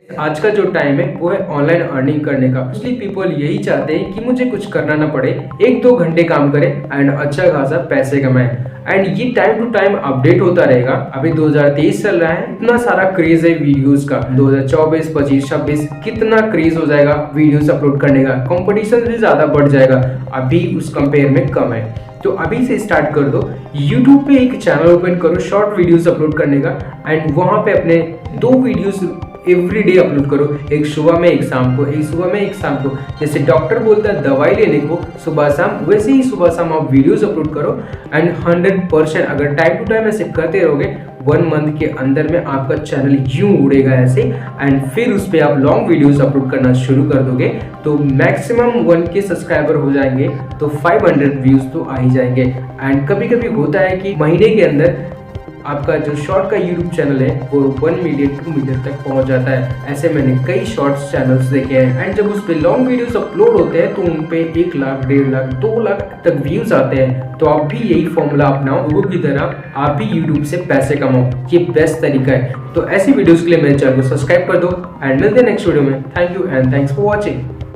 आज का जो टाइम है वो है ऑनलाइन अर्निंग करने का। मोस्टली पीपल यही चाहते हैं कि मुझे कुछ करना ना पड़े, 1-2 घंटे काम करें एंड अच्छा खासा पैसे कमाएं। एंड ये टाइम टू टाइम अपडेट होता रहेगा। अभी 2023 चल रहा है, इतना सारा क्रेज है वीडियोस का। 2024, 25, 26 कितना क्रेज हो जाएगा वीडियोस अपलोड करने का। कंपटीशन भी ज्यादा बढ़ जाएगा, अभी उस कंपेयर में कम है। तो अभी से स्टार्ट कर दो, YouTube पे एक चैनल ओपन करो शॉर्ट वीडियोस अपलोड करने का एंड वहां पे अपने 2 वीडियोस एवरी डे अपलोड करो। एक सुबह में, एक शाम को, एक सुबह में, एक शाम को। जैसे डॉक्टर बोलता है दवाई लेने को सुबह शाम, वैसे ही सुबह शाम आप वीडियोस अपलोड करो एंड 100% अगर टाइम टू टाइम ऐसे करते रहोगे 1 मंथ के अंदर में आपका चैनल यूं उड़ेगा ऐसे। एंड फिर उस पर आप लॉन्ग वीडियोस अपलोड करना शुरू कर दोगे तो मैक्सिमम 1K सब्सक्राइबर हो जाएंगे तो 500 व्यूज तो आ ही जाएंगे। एंड कभी कभी होता है कि महीने के अंदर आपका जो शॉर्ट का यूट्यूब चैनल है वो 1 मिलियन 2 मिलियन तक पहुंच जाता है। ऐसे मैंने कई शॉर्ट्स चैनल्स देखे हैं एंड जब उस पर लॉन्ग वीडियोस अपलोड होते हैं तो उन पे 1 लाख, 1.5 लाख, 2 लाख तक व्यूज आते हैं। तो आप भी यही फॉर्मूला अपनाओ, लोगों की तरह आप भी यूट्यूब से पैसे कमाओ। ये बेस्ट तरीका है। तो ऐसी वीडियोस के लिए मेरे चैनल को सब्सक्राइब कर दो एंड मिलते हैं नेक्स्ट वीडियो में। Thank you and thanks for watching.